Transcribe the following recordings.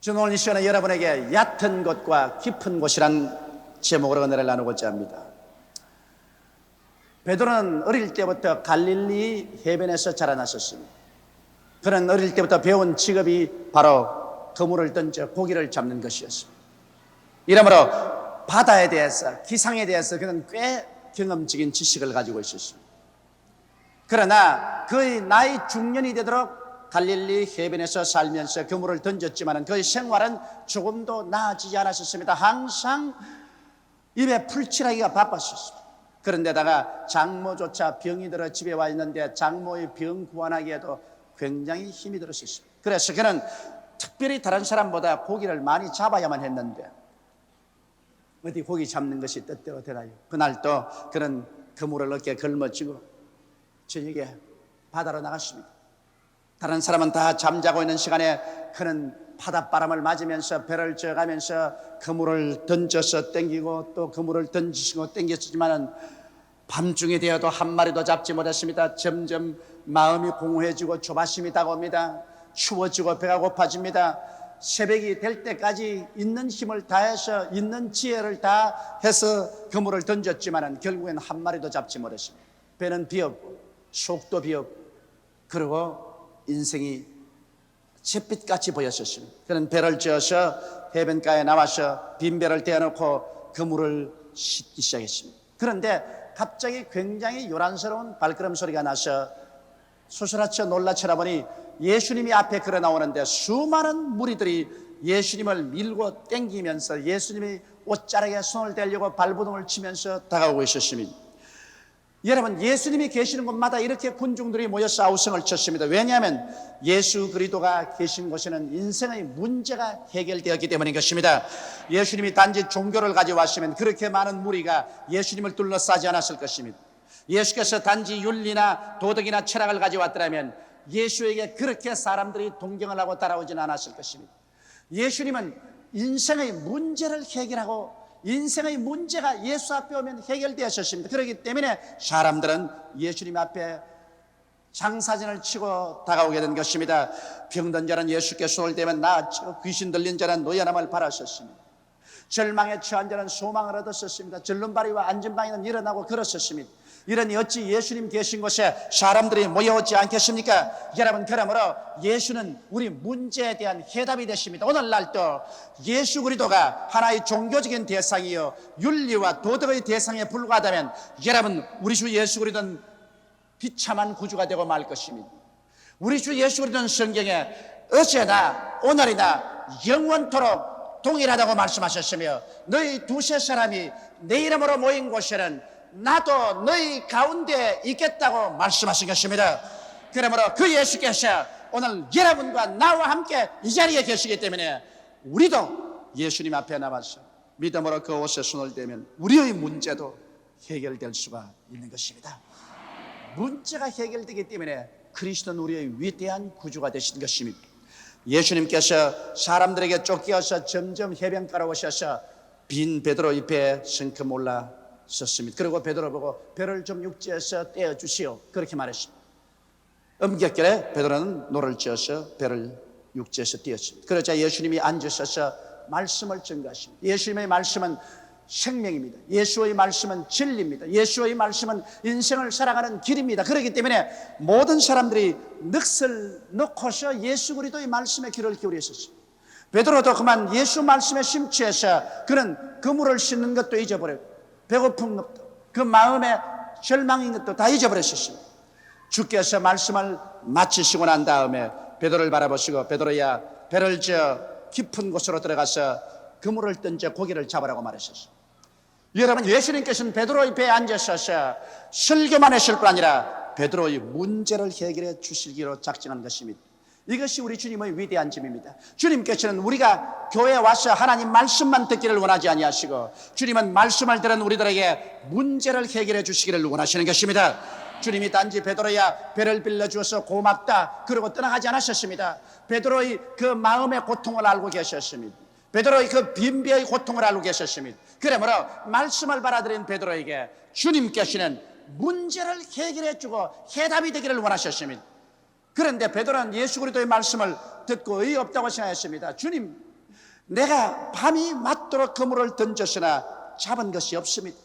저는 오늘 이 시간에 여러분에게 얕은 곳과 깊은 곳이란 제목으로 은혜를 나누고자 합니다. 베드로는 어릴 때부터 갈릴리 해변에서 자라났었습니다. 그는 어릴 때부터 배운 직업이 바로 그물을 던져 고기를 잡는 것이었습니다. 이러므로 바다에 대해서, 기상에 대해서 그는 꽤 경험적인 지식을 가지고 있었습니다. 그러나 그의 나이 중년이 되도록 갈릴리 해변에서 살면서 그물을 던졌지만 그의 생활은 조금도 나아지지 않았었습니다. 항상 입에 풀칠하기가 바빴었습니다. 그런데다가 장모조차 병이 들어 집에 와 있는데 장모의 병 구원하기에도 굉장히 힘이 들었었습니다. 그래서 그는 특별히 다른 사람보다 고기를 많이 잡아야만 했는데 어디 고기 잡는 것이 뜻대로 되나요? 그날도 그는 그물을 어깨에 걸머쥐고 저녁에 바다로 나갔습니다. 다른 사람은 다 잠자고 있는 시간에 그는 바닷바람을 맞으면서 배를 져가면서 그물을 던져서 땡기고 또 그물을 던지시고 땡겼지만은 밤중이 되어도 한 마리도 잡지 못했습니다. 점점 마음이 공허해지고 조바심이 다가옵니다. 추워지고 배가 고파집니다. 새벽이 될 때까지 있는 힘을 다해서 있는 지혜를 다해서 그물을 던졌지만은 결국엔 한 마리도 잡지 못했습니다. 배는 비었고 속도 비었고 그리고 인생이 잿빛같이 보였었습니다. 그는 배를 지어서 해변가에 나와서 빈배를 떼어놓고 그물을 씻기 시작했습니다. 그런데 갑자기 굉장히 요란스러운 발걸음 소리가 나서 소스라쳐 놀라 쳐다보니 예수님이 앞에 걸어 나오는데 수많은 무리들이 예수님을 밀고 땡기면서 예수님이 옷자락에 손을 대려고 발버둥을 치면서 다가오고 있었습니다. 여러분, 예수님이 계시는 곳마다 이렇게 군중들이 모여서 아우성을 쳤습니다. 왜냐하면 예수 그리스도가 계신 곳에는 인생의 문제가 해결되었기 때문인 것입니다. 예수님이 단지 종교를 가져왔으면 그렇게 많은 무리가 예수님을 둘러싸지 않았을 것입니다. 예수께서 단지 윤리나 도덕이나 철학을 가져왔더라면 예수에게 그렇게 사람들이 동경을 하고 따라오지는 않았을 것입니다. 예수님은 인생의 문제를 해결하고 인생의 문제가 예수 앞에 오면 해결되었습니다. 그렇기 때문에 사람들은 예수님 앞에 장사진을 치고 다가오게 된 것입니다. 병든 자는 예수께 손을 대면 나아지고 귀신 들린 자는 노여남을 바랐었습니다. 절망에 처한 자는 소망을 얻었었습니다. 절름발이와 안전방에는 일어나고 걸었었습니다. 이러니 어찌 예수님 계신 곳에 사람들이 모여오지 않겠습니까? 여러분, 그러므로 예수는 우리 문제에 대한 해답이 되십니다. 오늘날도 예수 그리스도가 하나의 종교적인 대상이요 윤리와 도덕의 대상에 불과하다면 여러분, 우리 주 예수 그리스도는 비참한 구주가 되고 말 것입니다. 우리 주 예수 그리스도는 성경에 어제나 오늘이나 영원토록 동일하다고 말씀하셨으며 너희 두세 사람이 내 이름으로 모인 곳에는 나도 너희 가운데 있겠다고 말씀하신 것입니다. 그러므로 그 예수께서 오늘 여러분과 나와 함께 이 자리에 계시기 때문에 우리도 예수님 앞에 나와서 믿음으로 그 옷에 손을 대면 우리의 문제도 해결될 수가 있는 것입니다. 문제가 해결되기 때문에 그리스도는 우리의 위대한 구주가 되신 것입니다. 예수님께서 사람들에게 쫓겨서 점점 해변가로 오셔서 빈 베드로 옆에 성큼 올라섰습니다. 그리고 베드로 보고 배를 좀 육지에서 떼어주시오 그렇게 말했습니다. 음격결에 베드로는 노를 지어서 배를 육지에서 띄었습니다. 그러자 예수님이 앉으셔서 말씀을 전가하십니다. 예수님의 말씀은 생명입니다. 예수의 말씀은 진리입니다. 예수의 말씀은 인생을 살아가는 길입니다. 그렇기 때문에 모든 사람들이 넋을 놓고서 예수 그리스도의 말씀에 귀를 기울였었습니다. 베드로도 그만 예수 말씀에 심취해서 그는 그물을 씻는 것도 잊어버렸고 배고픈 것도 그 마음에 절망인 것도 다 잊어버렸었습니다. 주께서 말씀을 마치시고 난 다음에 베드로를 바라보시고 베드로야 배를 지어 깊은 곳으로 들어가서 그물을 던져 고기를 잡으라고 말하셨습니다. 여러분, 예수님께서는 베드로의 배에 앉으셔서 설교만 하실 뿐 아니라 베드로의 문제를 해결해 주시기로 작정한 것입니다. 이것이 우리 주님의 위대한 점입니다. 주님께서는 우리가 교회에 와서 하나님 말씀만 듣기를 원하지 아니하시고 주님은 말씀을 들은 우리들에게 문제를 해결해 주시기를 원하시는 것입니다. 주님이 단지 베드로야 배를 빌려주어서 고맙다 그러고 떠나가지 않으셨습니다. 베드로의 그 마음의 고통을 알고 계셨습니다. 베드로의 그 빈배의 고통을 알고 계셨습니다. 그러므로 말씀을 받아들인 베드로에게 주님께서는 문제를 해결해 주고 해답이 되기를 원하셨습니다. 그런데 베드로는 예수 그리스도의 말씀을 듣고 의의 없다고 생각했습니다. 주님, 내가 밤이 맞도록 그물을 던졌으나 잡은 것이 없습니다.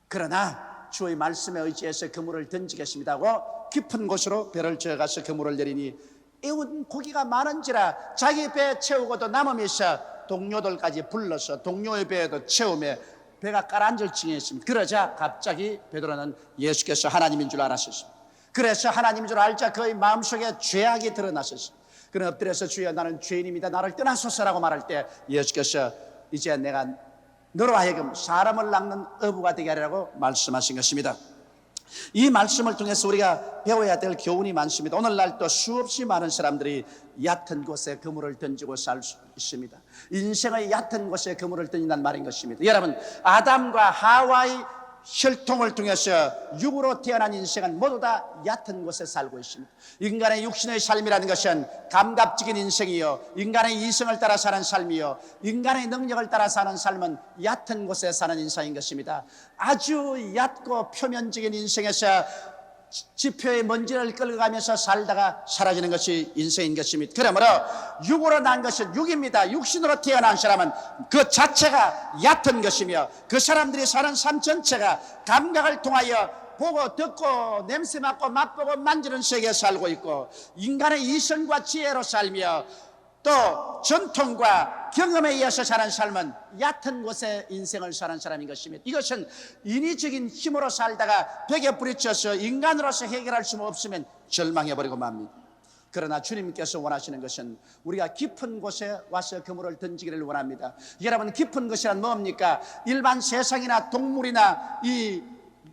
그러나 주의 말씀에 의지해서 그물을 던지겠습니다 하고 깊은 곳으로 배를 저어가서 그물을 내리니 애운 고기가 많은지라 자기 배 채우고도 남음이 있어 동료들까지 불러서 동료의 배에도 채우며 배가 가라앉을 징했습니다. 그러자 갑자기 베드로는 예수께서 하나님인 줄 알았습니다. 그래서 하나님인 줄 알자 그의 마음속에 죄악이 드러났습니다. 그는 엎드려서 주여 나는 죄인입니다. 나를 떠나소서라고 말할 때 예수께서 이제 내가 너로 하여금 사람을 낚는 어부가 되게 하리라고 말씀하신 것입니다. 이 말씀을 통해서 우리가 배워야 될 교훈이 많습니다. 오늘날 또 수없이 많은 사람들이 얕은 곳에 그물을 던지고 살 수 있습니다. 인생의 얕은 곳에 그물을 던진다는 말인 것입니다. 여러분, 아담과 하와의 혈통을 통해서 육으로 태어난 인생은 모두 다 얕은 곳에 살고 있습니다. 인간의 육신의 삶이라는 것은 감각적인 인생이요, 인간의 이성을 따라 사는 삶이요, 인간의 능력을 따라 사는 삶은 얕은 곳에 사는 인생인 것입니다. 아주 얕고 표면적인 인생에서 지표의 먼지를 끌어가면서 살다가 사라지는 것이 인생인 것입니다. 그러므로 육으로 난 것은 육입니다. 육신으로 태어난 사람은 그 자체가 얕은 것이며 그 사람들이 사는 삶 전체가 감각을 통하여 보고 듣고 냄새 맡고 맛보고 만지는 세계에 살고 있고 인간의 이성과 지혜로 살며 또 전통과 경험에 의해서 사는 삶은 얕은 곳에 인생을 사는 사람인 것입니다. 이것은 인위적인 힘으로 살다가 벽에 부딪혀서 인간으로서 해결할 수 없으면 절망해버리고 맙니다. 그러나 주님께서 원하시는 것은 우리가 깊은 곳에 와서 그물을 던지기를 원합니다. 여러분, 깊은 곳이란 뭡니까? 일반 세상이나 동물이나 이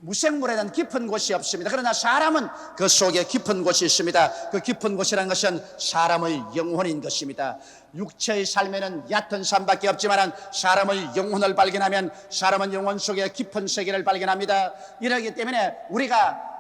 무생물에는 깊은 곳이 없습니다. 그러나 사람은 그 속에 깊은 곳이 있습니다. 그 깊은 곳이라는 것은 사람의 영혼인 것입니다. 육체의 삶에는 얕은 삶밖에 없지만 사람의 영혼을 발견하면 사람은 영혼 속에 깊은 세계를 발견합니다. 이러기 때문에 우리가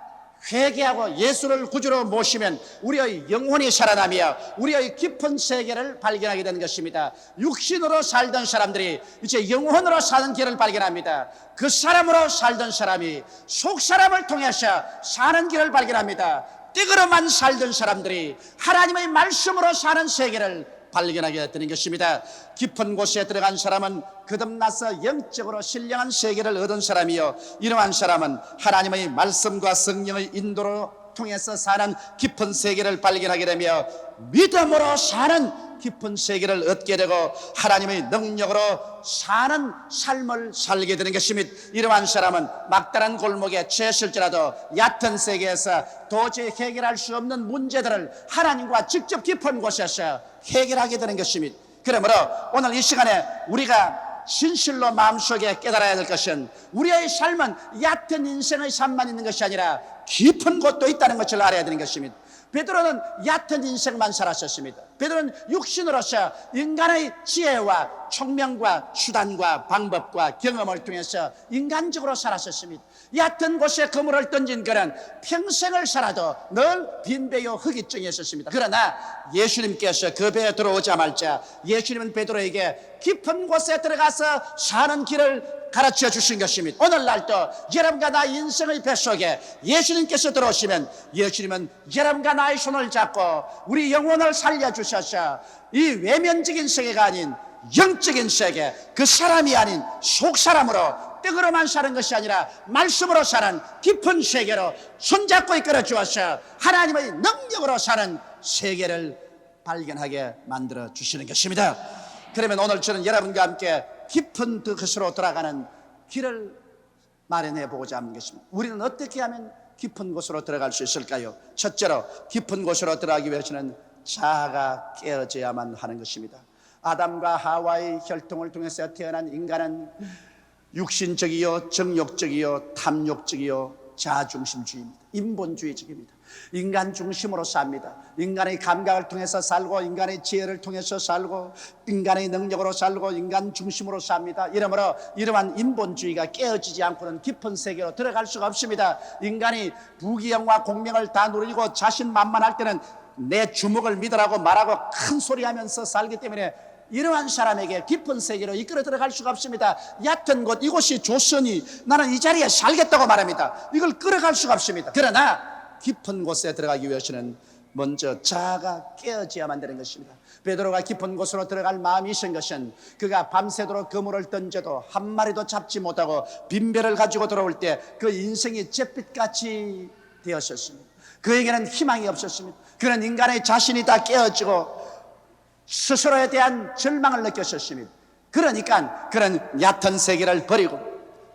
회개하고 예수를 구주로 모시면 우리의 영혼이 살아나며 우리의 깊은 세계를 발견하게 되는 것입니다. 육신으로 살던 사람들이 이제 영혼으로 사는 길을 발견합니다. 그 사람으로 살던 사람이 속 사람을 통해서 사는 길을 발견합니다. 띠그러만 살던 사람들이 하나님의 말씀으로 사는 세계를 발견하게 되는 것입니다. 깊은 곳에 들어간 사람은 거듭나서 영적으로 신령한 세계를 얻은 사람이요, 이러한 사람은 하나님의 말씀과 성령의 인도로 통해서 사는 깊은 세계를 발견하게 되며 믿음으로 사는 깊은 세계를 얻게 되고 하나님의 능력으로 사는 삶을 살게 되는 것입니다. 이러한 사람은 막다른 골목에 처했을지라도 얕은 세계에서 도저히 해결할 수 없는 문제들을 하나님과 직접 깊은 곳에서 해결하게 되는 것입니다. 그러므로 오늘 이 시간에 우리가 진실로 마음속에 깨달아야 될 것은 우리의 삶은 얕은 인생의 삶만 있는 것이 아니라 깊은 곳도 있다는 것을 알아야 되는 것입니다. 베드로는 얕은 인생만 살았었습니다. 베드로는 육신으로서 인간의 지혜와 총명과 수단과 방법과 경험을 통해서 인간적으로 살았었습니다. 얕은 곳에 그물을 던진 그는 평생을 살아도 늘 빈배요 흑이증이 있었습니다. 그러나 예수님께서 그 배에 들어오자마자 예수님은 베드로에게 깊은 곳에 들어가서 사는 길을 가르쳐 주신 것입니다. 오늘날도 여러분과 나 인생의 뱃속에 예수님께서 들어오시면 예수님은 여러분과 나의 손을 잡고 우리 영혼을 살려주셔서 이 외면적인 세계가 아닌 영적인 세계, 그 사람이 아닌 속사람으로 떡으로만 사는 것이 아니라 말씀으로 사는 깊은 세계로 손잡고 이끌어 주어서 하나님의 능력으로 사는 세계를 발견하게 만들어 주시는 것입니다. 그러면 오늘 저는 여러분과 함께 깊은 그것으로 돌아가는 길을 마련해 보고자 하는 것입니다. 우리는 어떻게 하면 깊은 곳으로 들어갈 수 있을까요? 첫째로 깊은 곳으로 들어가기 위해서는 자아가 깨어져야만 하는 것입니다. 아담과 하와의 혈통을 통해서 태어난 인간은 육신적이요, 정욕적이요, 탐욕적이요, 자아중심주의입니다. 인본주의적입니다. 인간 중심으로 삽니다. 인간의 감각을 통해서 살고, 인간의 지혜를 통해서 살고, 인간의 능력으로 살고, 인간 중심으로 삽니다. 이러므로 이러한 인본주의가 깨어지지 않고는 깊은 세계로 들어갈 수가 없습니다. 인간이 부귀영화 공명을 다 누리고 자신만만할 때는 내 주먹을 믿으라고 말하고 큰 소리하면서 살기 때문에 이러한 사람에게 깊은 세계로 이끌어 들어갈 수가 없습니다. 얕은 곳, 이곳이 좋으니 나는 이 자리에 살겠다고 말합니다. 이걸 끌어갈 수가 없습니다. 그러나 깊은 곳에 들어가기 위해서는 먼저 자아가 깨어져야만 되는 것입니다. 베드로가 깊은 곳으로 들어갈 마음이 있은 것은 그가 밤새도록 그물을 던져도 한 마리도 잡지 못하고 빈배를 가지고 들어올 때 그 인생이 잿빛같이 되었었습니다. 그에게는 희망이 없었습니다. 그는 인간의 자신이 다 깨어지고 스스로에 대한 절망을 느꼈었습니다. 그러니까 그는 얕은 세계를 버리고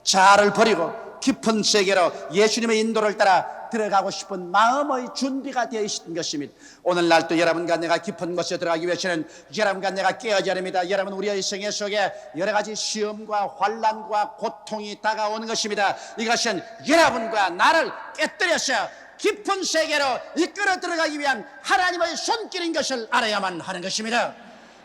자아를 버리고 깊은 세계로 예수님의 인도를 따라 들어가고 싶은 마음의 준비가 되어 있는 것입니다. 오늘날도 여러분과 내가 깊은 곳에 들어가기 위해서는 여러분과 내가 깨어져야 합니다. 여러분, 우리의 생애 속에 여러 가지 시험과 환난과 고통이 다가오는 것입니다. 이것은 여러분과 나를 깨뜨려서 깊은 세계로 이끌어 들어가기 위한 하나님의 손길인 것을 알아야만 하는 것입니다.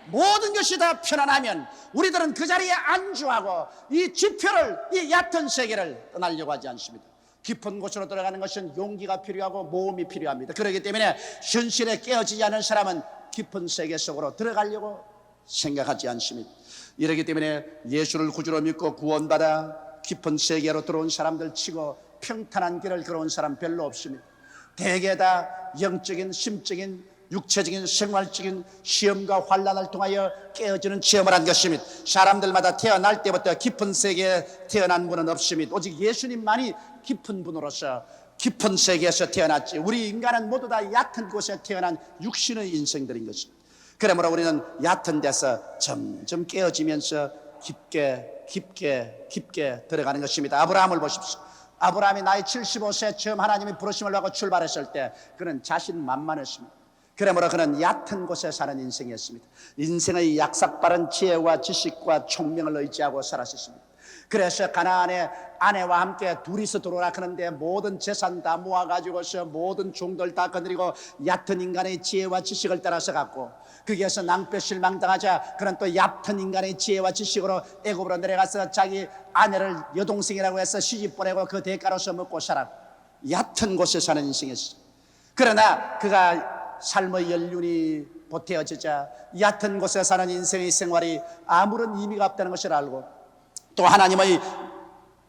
모든 것이 다 편안하면 우리들은 그 자리에 안주하고 이 지표를, 이 얕은 세계를 떠나려고 하지 않습니다. 깊은 곳으로 들어가는 것은 용기가 필요하고 모험이 필요합니다. 그렇기 때문에 현실에 깨어지지 않은 사람은 깊은 세계 속으로 들어가려고 생각하지 않습니다. 이렇기 때문에 예수를 구주로 믿고 구원받아 깊은 세계로 들어온 사람들 치고 평탄한 길을 걸어온 사람 별로 없습니다. 대개 다 영적인, 심적인, 육체적인, 생활적인 시험과 환난을 통하여 깨어지는 체험을 한 것입니다. 사람들마다 태어날 때부터 깊은 세계에 태어난 분은 없습니다. 오직 예수님만이 깊은 분으로서 깊은 세계에서 태어났지, 우리 인간은 모두 다 얕은 곳에 태어난 육신의 인생들인 것입니다. 그러므로 우리는 얕은 데서 점점 깨어지면서 깊게 들어가는 것입니다. 아브라함을 보십시오. 아브라함이 나이 75세 처음 하나님이 부르심을 받고 출발했을 때 그는 자신만만했습니다. 그러므로 그는 얕은 곳에 사는 인생이었습니다. 인생의 약삭빠른 지혜와 지식과 총명을 의지하고 살았습니다. 그래서 가나안에 아내와 함께 둘이서 들어오라 하는데 모든 재산 다 모아가지고서 모든 종들 다 거느리고 얕은 인간의 지혜와 지식을 따라서 갔고, 거기에서 낭패 실망당하자 그는 또 얕은 인간의 지혜와 지식으로 애굽으로 내려가서 자기 아내를 여동생이라고 해서 시집 보내고 그 대가로서 먹고 살았고, 얕은 곳에 사는 인생이었어요. 그러나 그가 삶의 연륜이 보태어지자 얕은 곳에 사는 인생의 생활이 아무런 의미가 없다는 것을 알고, 또 하나님의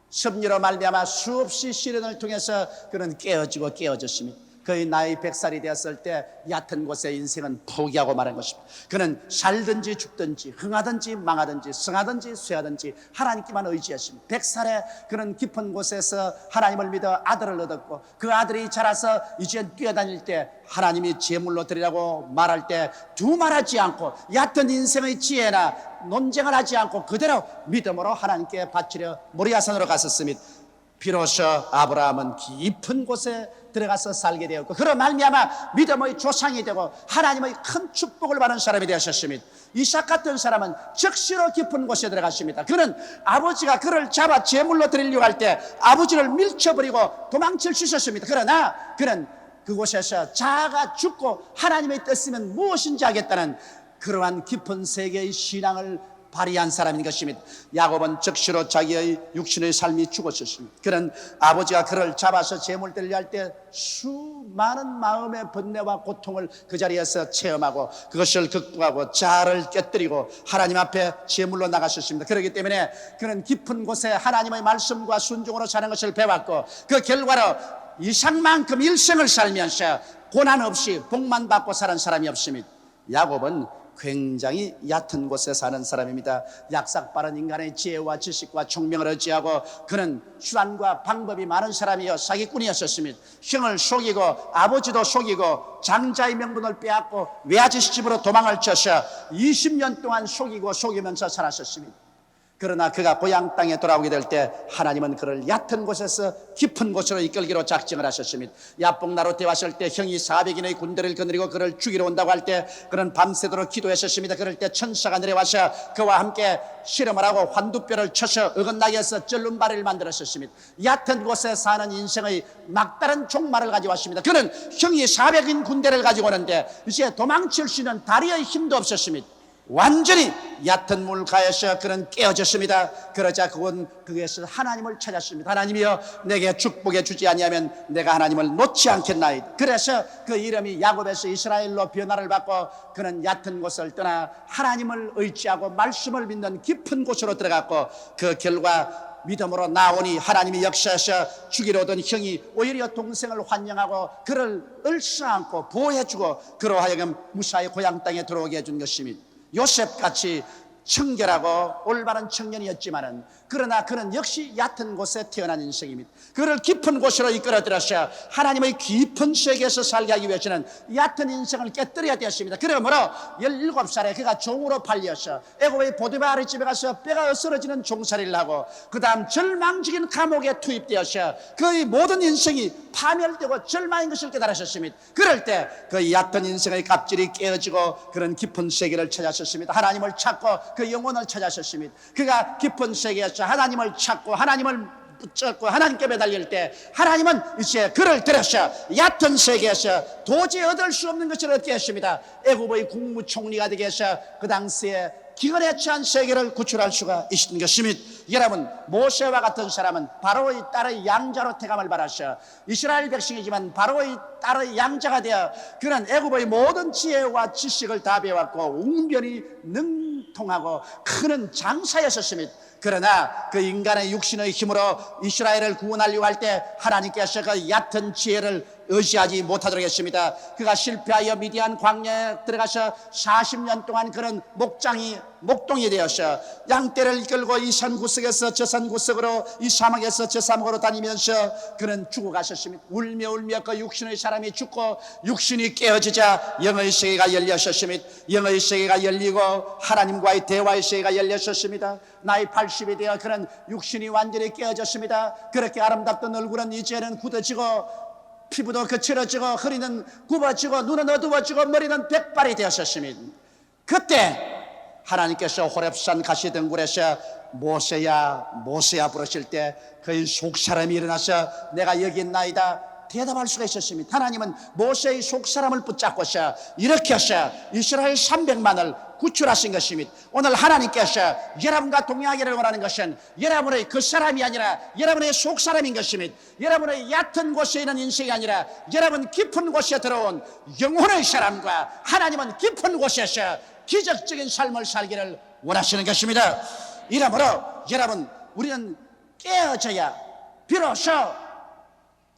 섭리로 말미암아 수없이 시련을 통해서 그는 깨어졌습니다. 그의 나이 100살이 되었을 때 얕은 곳에 인생은 포기하고 말한 것입니다. 그는 살든지 죽든지 흥하든지 망하든지 성하든지 쇠하든지 하나님께만 의지했습니다. 100살에 그는 깊은 곳에서 하나님을 믿어 아들을 얻었고, 그 아들이 자라서 이제 뛰어다닐 때 하나님이 제물로 드리라고 말할 때 두말하지 않고 얕은 인생의 지혜나 논쟁을 하지 않고 그대로 믿음으로 하나님께 바치려 모리아산으로 갔었습니다. 비로소 아브라함은 깊은 곳에 들어가서 살게 되었고, 그로 말미암아 믿음의 조상이 되고 하나님의 큰 축복을 받은 사람이 되었습니다. 이삭 같은 사람은 적시로 깊은 곳에 들어갔습니다. 그는 아버지가 그를 잡아 제물로 드리려고 할 때 아버지를 밀쳐버리고 도망칠 수 있었습니다. 그러나 그는 그곳에서 자아가 죽고 하나님의 뜻이면 무엇인지 하겠다는 그러한 깊은 세계의 신앙을 발휘한 사람인 것입니다. 야곱은 적시로 자기의 육신의 삶이 죽었었습니다. 그는 아버지가 그를 잡아서 제물 드리려 할 때 수많은 마음의 번뇌와 고통을 그 자리에서 체험하고 그것을 극복하고 자아를 깨뜨리고 하나님 앞에 제물로 나갔었습니다. 그렇기 때문에 그는 깊은 곳에 하나님의 말씀과 순종으로 사는 것을 배웠고, 그 결과로 이상만큼 일생을 살면서 고난 없이 복만 받고 사는 사람이 없습니다. 야곱은 굉장히 얕은 곳에 사는 사람입니다. 약삭빠른 인간의 지혜와 지식과 총명을 의지하고 그는 수단과 방법이 많은 사람이요 사기꾼이었습니다. 형을 속이고 아버지도 속이고 장자의 명분을 빼앗고 외아저씨 집으로 도망을 쳐서 20년 동안 속이고 속이면서 살았었습니다. 그러나 그가 고향 땅에 돌아오게 될 때 하나님은 그를 얕은 곳에서 깊은 곳으로 이끌기로 작정을 하셨습니다. 야복나루 때 왔을 때 형이 400인의 군대를 거느리고 그를 죽이러 온다고 할 때 그는 밤새도록 기도했었습니다. 그럴 때 천사가 내려와서 그와 함께 실험을 하고 환두뼈를 쳐서 어긋나게 해서 절름발을 만들었었습니다. 얕은 곳에 사는 인생의 막다른 종말을 가지고 왔습니다. 그는 형이 400인 군대를 가지고 오는데 이제 도망칠 수 있는 다리의 힘도 없었습니다. 완전히 얕은 물가에서 그는 깨어졌습니다. 그러자 그건 거기에서 하나님을 찾았습니다. 하나님이여, 내게 축복해 주지 아니하면 내가 하나님을 놓지 않겠나이다. 그래서 그 이름이 야곱에서 이스라엘로 변화를 받고 그는 얕은 곳을 떠나 하나님을 의지하고 말씀을 믿는 깊은 곳으로 들어갔고, 그 결과 믿음으로 나오니 하나님이 역사하셔 죽이러 오던 형이 오히려 동생을 환영하고 그를 을싸안고 보호해주고 그로 하여금 무사히 고향 땅에 들어오게 해준 것입니다. 요셉같이 청결하고 올바른 청년이었지만은 그러나 그는 역시 얕은 곳에 태어난 인생입니다. 그를 깊은 곳으로 이끌어들어서 하나님의 깊은 세계에서 살게 하기 위해서는 얕은 인생을 깨뜨려야 되었습니다. 그러므로 17살에 그가 종으로 팔려서 애굽의 보디바르 집에 가서 뼈가 으스러지는 종살이를 하고 그 다음 절망적인 감옥에 투입되어서 그의 모든 인생이 파멸되고 절망인 것을 깨달으셨습니다. 그럴 때 그 얕은 인생의 갑질이 깨어지고 그런 깊은 세계를 찾았었습니다. 하나님을 찾고 그 영혼을 찾았었습니다. 그가 깊은 세계에서 하나님을 찾고 하나님을 붙잡고 하나님께 매달릴 때 하나님은 이제 그를 들어서 얕은 세계에서 도저히 얻을 수 없는 것을 얻게 했습니다. 애굽의 국무총리가 되게 해서 그 당시에 기근에 처한 세계를 구출할 수가 있는 것입니다. 여러분, 모세와 같은 사람은 바로의 딸의 양자로 태감을 받았어 이스라엘 백성이지만 바로의 딸의 양자가 되어 그는 애굽의 모든 지혜와 지식을 다 배웠고 웅변이 능통하고 큰 장사였었습니다. 그러나 그 인간의 육신의 힘으로 이스라엘을 구원하려고 할 때 하나님께서 그 얕은 지혜를 의지하지 못하도록 했습니다. 그가 실패하여 미디안 광야에 들어가서 40년 동안 그런 목동이 되어서 양떼를 이끌고 이 산 구석에서 저 산 구석으로 이 사막에서 저 사막으로 다니면서 그는 죽어가셨습니다. 울며 그 육신의 사람이 죽고 육신이 깨어지자 영의 세계가 열렸었습니다. 영의 세계가 열리고 하나님과의 대화의 세계가 열렸었습니다. 나이 80이 되어 그는 육신이 완전히 깨어졌습니다. 그렇게 아름답던 얼굴은 이제는 굳어지고 피부도 거칠어지고 허리는 굽어지고 눈은 어두워지고 머리는 백발이 되었었습니다. 그때 하나님께서 호렙산 가시덩굴에서 모세야 부르실 때 그의 속사람이 일어나서 내가 여기 있나이다 대답할 수가 있었습니다. 하나님은 모세의 속사람을 붙잡고서 이렇게 해서 이스라엘 300만을 구출하신 것입니다. 오늘 하나님께서 여러분과 동행하기를 원하는 것은 여러분의 그 사람이 아니라 여러분의 속사람인 것입니다. 여러분의 얕은 곳에 있는 인생이 아니라 여러분 깊은 곳에 들어온 영혼의 사람과 하나님은 깊은 곳에서 기적적인 삶을 살기를 원하시는 것입니다. 이러므로 여러분, 우리는 깨어져야 비로소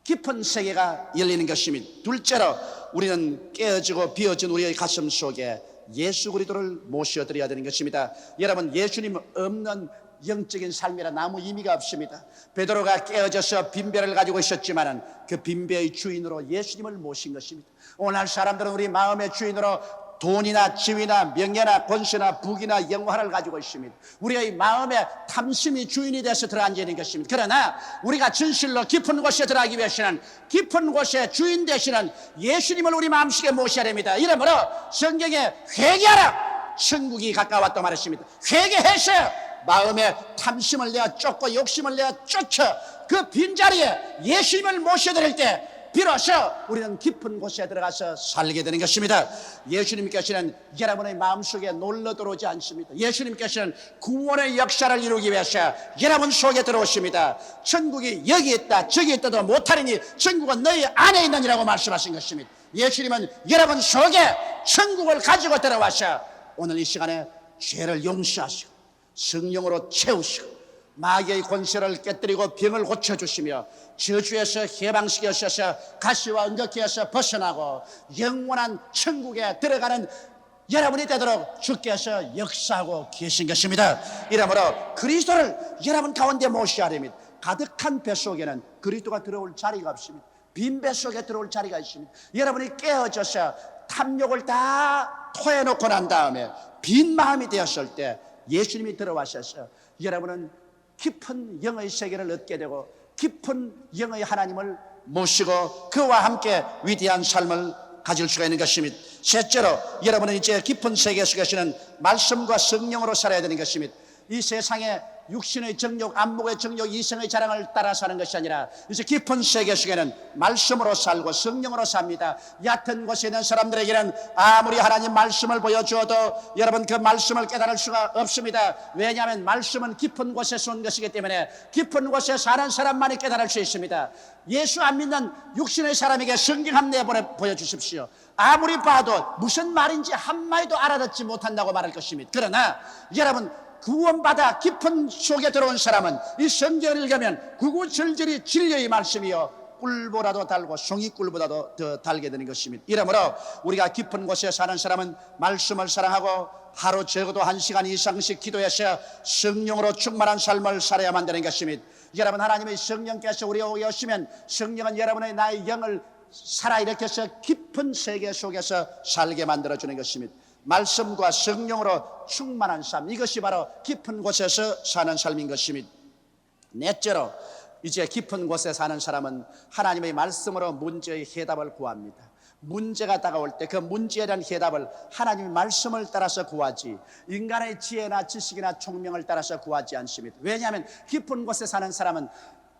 깊은 세계가 열리는 것입니다. 둘째로 우리는 깨어지고 비어진 우리의 가슴 속에 예수 그리스도를 모셔드려야 되는 것입니다. 여러분, 예수님 없는 영적인 삶이란 아무 의미가 없습니다. 베드로가 깨어져서 빈배를 가지고 있었지만 그 빈배의 주인으로 예수님을 모신 것입니다. 오늘 사람들은 우리 마음의 주인으로 돈이나 지위나 명예나 권세나 부귀나 영화를 가지고 있습니다. 우리의 마음에 탐심이 주인이 돼서 들어앉아 있는 것입니다. 그러나 우리가 진실로 깊은 곳에 들어가기 위해서는 깊은 곳에 주인 되시는 예수님을 우리 마음속에 모셔야 됩니다. 이러므로 성경에 회개하라, 천국이 가까웠다고 말했습니다. 회개해서 마음에 탐심을 내어 쫓고 욕심을 내어 쫓아 그 빈자리에 예수님을 모셔드릴 때 비로소 우리는 깊은 곳에 들어가서 살게 되는 것입니다. 예수님께서는 여러분의 마음속에 놀러 들어오지 않습니다. 예수님께서는 구원의 역사를 이루기 위해서 여러분 속에 들어오십니다. 천국이 여기 있다 저기 있다도 못하리니 천국은 너희 안에 있느니라고 말씀하신 것입니다. 예수님은 여러분 속에 천국을 가지고 들어와서 오늘 이 시간에 죄를 용서하시고 성령으로 채우시고 마귀의 권세를 깨뜨리고 병을 고쳐주시며 저주에서 해방시켜주셔서 가시와 은덕기에서 벗어나고 영원한 천국에 들어가는 여러분이 되도록 주께서 역사하고 계신 것입니다. 이러므로 그리스도를 여러분 가운데 모셔야 됩니다. 가득한 뱃속에는 그리스도가 들어올 자리가 없습니다. 빈 뱃속에 들어올 자리가 있습니다. 여러분이 깨어져서 탐욕을 다 토해놓고 난 다음에 빈 마음이 되었을 때 예수님이 들어와셔서 여러분은 깊은 영의 세계를 얻게 되고 깊은 영의 하나님을 모시고 그와 함께 위대한 삶을 가질 수가 있는 것입니다. 셋째로 여러분은 이제 깊은 세계 속에서는 말씀과 성령으로 살아야 되는 것입니다. 이 세상에 육신의 정욕, 안목의 정욕, 이성의 자랑을 따라 사는 것이 아니라 이제 깊은 세계 속에는 말씀으로 살고 성령으로 삽니다. 얕은 곳에 있는 사람들에게는 아무리 하나님 말씀을 보여주어도 여러분 그 말씀을 깨달을 수가 없습니다. 왜냐하면 말씀은 깊은 곳에서 온 것이기 때문에 깊은 곳에 사는 사람만이 깨달을 수 있습니다. 예수 안 믿는 육신의 사람에게 성경 한 내 보여주십시오. 아무리 봐도 무슨 말인지 한마디도 알아듣지 못한다고 말할 것입니다. 그러나 여러분 구원받아 깊은 속에 들어온 사람은 이 성경을 읽으면 구구절절히 진리의 말씀이요 꿀보다도 달고 송이꿀보다도 더 달게 되는 것입니다. 이러므로 우리가 깊은 곳에 사는 사람은 말씀을 사랑하고 하루 적어도 1시간 이상씩 기도해서 성령으로 충만한 삶을 살아야만 되는 것입니다. 여러분 하나님의 성령께서 우리에게 오시면 성령은 여러분의 나의 영을 살아일으켜서 깊은 세계 속에서 살게 만들어주는 것입니다. 말씀과 성령으로 충만한 삶, 이것이 바로 깊은 곳에서 사는 삶인 것입니다. 넷째로 이제 깊은 곳에 사는 사람은 하나님의 말씀으로 문제의 해답을 구합니다. 문제가 다가올 때 그 문제에 대한 해답을 하나님의 말씀을 따라서 구하지 인간의 지혜나 지식이나 총명을 따라서 구하지 않습니다. 왜냐하면 깊은 곳에 사는 사람은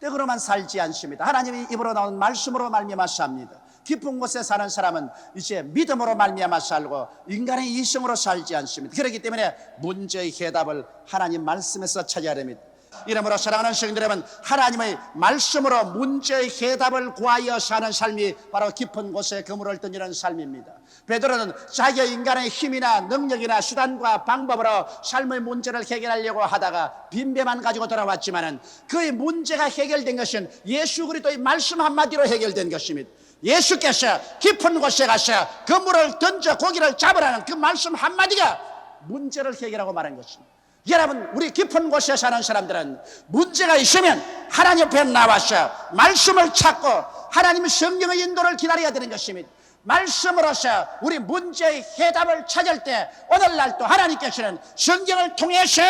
떡으로만 살지 않습니다. 하나님의 입으로 나온 말씀으로 말미암아 삽니다. 깊은 곳에 사는 사람은 이제 믿음으로 말미암아 살고 인간의 이성으로 살지 않습니다. 그렇기 때문에 문제의 해답을 하나님 말씀에서 찾아야 됩니다. 이러므로 사랑하는 성도들 여러분, 하나님의 말씀으로 문제의 해답을 구하여 사는 삶이 바로 깊은 곳에 그물을 던지는 삶입니다. 베드로는 자기의 인간의 힘이나 능력이나 수단과 방법으로 삶의 문제를 해결하려고 하다가 빈배만 가지고 돌아왔지만은 그의 문제가 해결된 것은 예수 그리스도의 말씀 한마디로 해결된 것입니다. 예수께서 깊은 곳에 가서 그물을 던져 고기를 잡으라는 그 말씀 한마디가 문제를 해결하고 말한 것입니다. 여러분, 우리 깊은 곳에 사는 사람들은 문제가 있으면 하나님 앞에 나와서 말씀을 찾고 하나님의 성령의 인도를 기다려야 되는 것입니다. 말씀으로서 우리 문제의 해답을 찾을 때 오늘날도 하나님께서는 성경을 통해서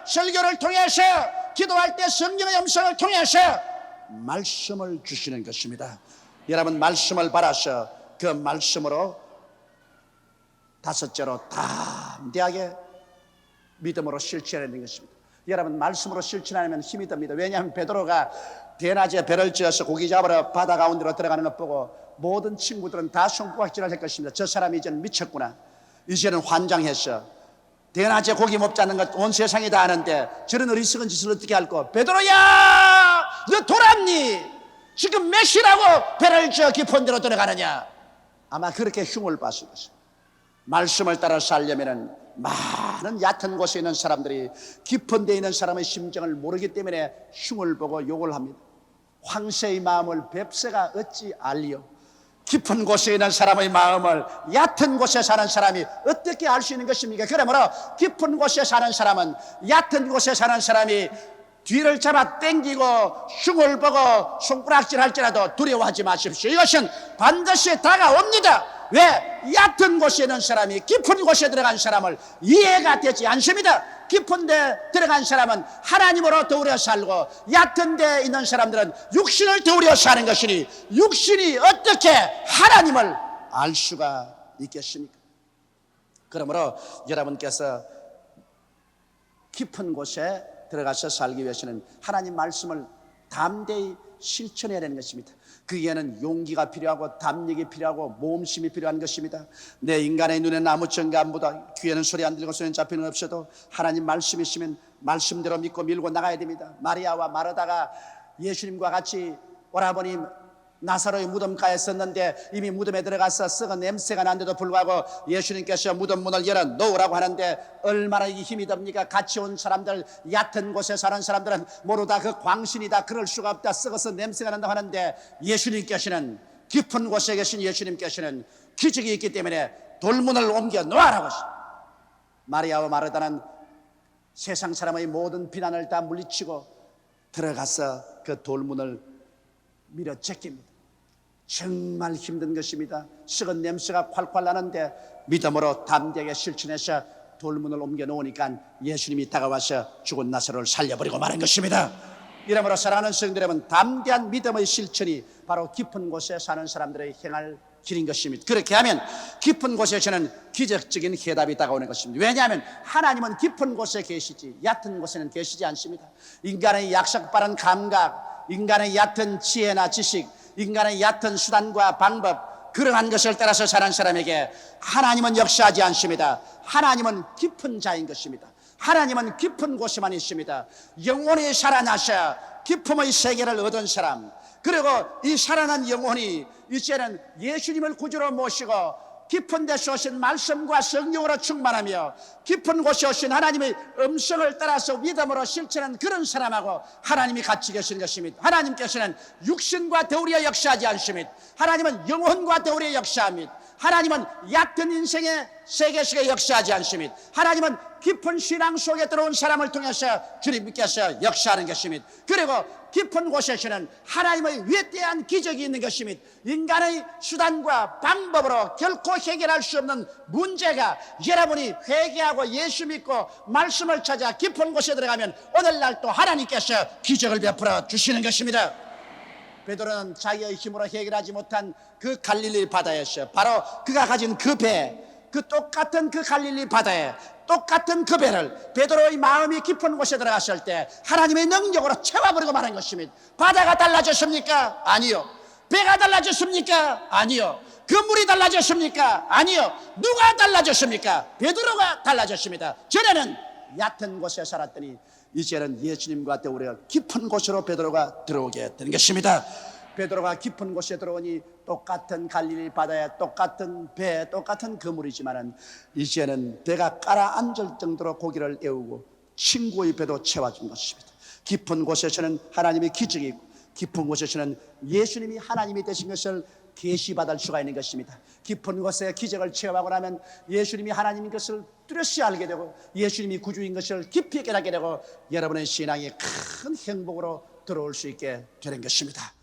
설교를 통해서 기도할 때 성령의 음성을 통해서 말씀을 주시는 것입니다. 여러분, 말씀을 받아서 그 말씀으로 다섯째로 담대하게 믿음으로 실천하는 것입니다. 여러분, 말씀으로 실천하면 힘이 듭니다. 왜냐하면 베드로가 대낮에 배를 지어서 고기 잡으러 바다 가운데로 들어가는 것 보고 모든 친구들은 다 손가락질을 할 것입니다. 저 사람이 이제는 미쳤구나, 이제는 환장했어, 대낮에 고기 못 잡는 것 온 세상이 다 아는데 저런 어리석은 짓을 어떻게 할까? 베드로야, 너 돌았니? 지금 몇 시라고 배를 지어 깊은 데로 들어가느냐? 아마 그렇게 흉을 봤을 것입니다. 말씀을 따라 살려면은 많은 얕은 곳에 있는 사람들이 깊은 데 있는 사람의 심정을 모르기 때문에 흉을 보고 욕을 합니다. 황새의 마음을 뱁새가 어찌 알리요? 깊은 곳에 있는 사람의 마음을 얕은 곳에 사는 사람이 어떻게 알 수 있는 것입니까? 그러므로 깊은 곳에 사는 사람은 얕은 곳에 사는 사람이 뒤를 잡아 당기고 흉을 보고 손가락질 할지라도 두려워하지 마십시오. 이것은 반드시 다가옵니다. 왜? 얕은 곳에 있는 사람이 깊은 곳에 들어간 사람을 이해가 되지 않습니다. 깊은 데 들어간 사람은 하나님으로 더우려 살고 얕은 데 있는 사람들은 육신을 더우려 사는 것이니 육신이 어떻게 하나님을 알 수가 있겠습니까? 그러므로 여러분께서 깊은 곳에 들어가서 살기 위해서는 하나님 말씀을 담대히 실천해야 되는 것입니다. 그에는 용기가 필요하고 담력이 필요하고 모험심이 필요한 것입니다. 내 인간의 눈에는 아무 증거 안 보다 귀에는 소리 안 들리고 손에 잡히는 없어도 하나님 말씀이 있으면 말씀대로 믿고 밀고 나가야 됩니다. 마리아와 마르다가 예수님과 같이 오라버니 나사로의 무덤가에 섰는데 이미 무덤에 들어가서 썩은 냄새가 난데도 불구하고 예수님께서 무덤 문을 열어 놓으라고 하는데 얼마나 이 힘이 듭니까? 같이 온 사람들, 얕은 곳에 사는 사람들은 모르다 그 광신이다, 그럴 수가 없다, 썩어서 냄새가 난다고 하는데 예수님께서는, 깊은 곳에 계신 예수님께서는 기적이 있기 때문에 돌문을 옮겨 놓으라고 하십니다. 마리아와 마르다는 세상 사람의 모든 비난을 다 물리치고 들어가서 그 돌문을 밀어 제낍니다. 정말 힘든 것입니다. 썩은 냄새가 콸콸 나는데 믿음으로 담대하게 실천해서 돌문을 옮겨 놓으니까 예수님이 다가와서 죽은 나사로를 살려버리고 마는 것입니다. 이러므로 사랑하는 성도 여러분, 담대한 믿음의 실천이 바로 깊은 곳에 사는 사람들의 행할 길인 것입니다. 그렇게 하면 깊은 곳에서는 기적적인 해답이 다가오는 것입니다. 왜냐하면 하나님은 깊은 곳에 계시지 얕은 곳에는 계시지 않습니다. 인간의 약삭빠른 감각, 인간의 얕은 지혜나 지식, 인간의 얕은 수단과 방법, 그러한 것을 따라서 사는 사람에게 하나님은 역사하지 않습니다. 하나님은 깊은 자인 것입니다. 하나님은 깊은 곳에만 있습니다. 영혼이 살아나셔 깊음의 세계를 얻은 사람, 그리고 이 살아난 영혼이 이제는 예수님을 구주로 모시고 깊은 데서 오신 말씀과 성령으로 충만하며 깊은 곳에 오신 하나님의 음성을 따라서 믿음으로 실천하는 그런 사람하고 하나님이 같이 계시는 것입니다. 하나님께서는 육신과 더불어 역사하지 않습니다. 하나님은 영혼과 더불어 역사합니다. 하나님은 얕은 인생의 세계 속에 역사하지 않습니다. 하나님은 깊은 신앙 속에 들어온 사람을 통해서 주님께서 역사하는 것입니다. 그리고 깊은 곳에서는 하나님의 위대한 기적이 있는 것입니다. 인간의 수단과 방법으로 결코 해결할 수 없는 문제가 여러분이 회개하고 예수 믿고 말씀을 찾아 깊은 곳에 들어가면 오늘날 또 하나님께서 기적을 베풀어 주시는 것입니다. 베드로는 자기의 힘으로 해결하지 못한 그 갈릴리 바다에서 바로 그가 가진 그 배, 그 똑같은 그 갈릴리 바다에 똑같은 그 배를 베드로의 마음이 깊은 곳에 들어갔을 때 하나님의 능력으로 채워버리고 말한 것입니다. 바다가 달라졌습니까? 아니요. 배가 달라졌습니까? 아니요. 그 물이 달라졌습니까? 아니요. 누가 달라졌습니까? 베드로가 달라졌습니다. 전에는 얕은 곳에 살았더니 이제는 예수님과 더불어 깊은 곳으로 베드로가 들어오게 된 것입니다. 베드로가 깊은 곳에 들어오니 똑같은 갈릴리 바다에 똑같은 배, 똑같은 그물이지만은 이제는 배가 가라앉을 정도로 고기를 애우고 친구의 배도 채워준 것입니다. 깊은 곳에서는 하나님의 기적이 있고 깊은 곳에서는 예수님이 하나님이 되신 것을 계시받을 수가 있는 것입니다. 깊은 곳에 기적을 체험하고 나면 예수님이 하나님인 것을 뚜렷이 알게 되고 예수님이 구주인 것을 깊이 깨닫게 되고 여러분의 신앙이 큰 행복으로 들어올 수 있게 되는 것입니다.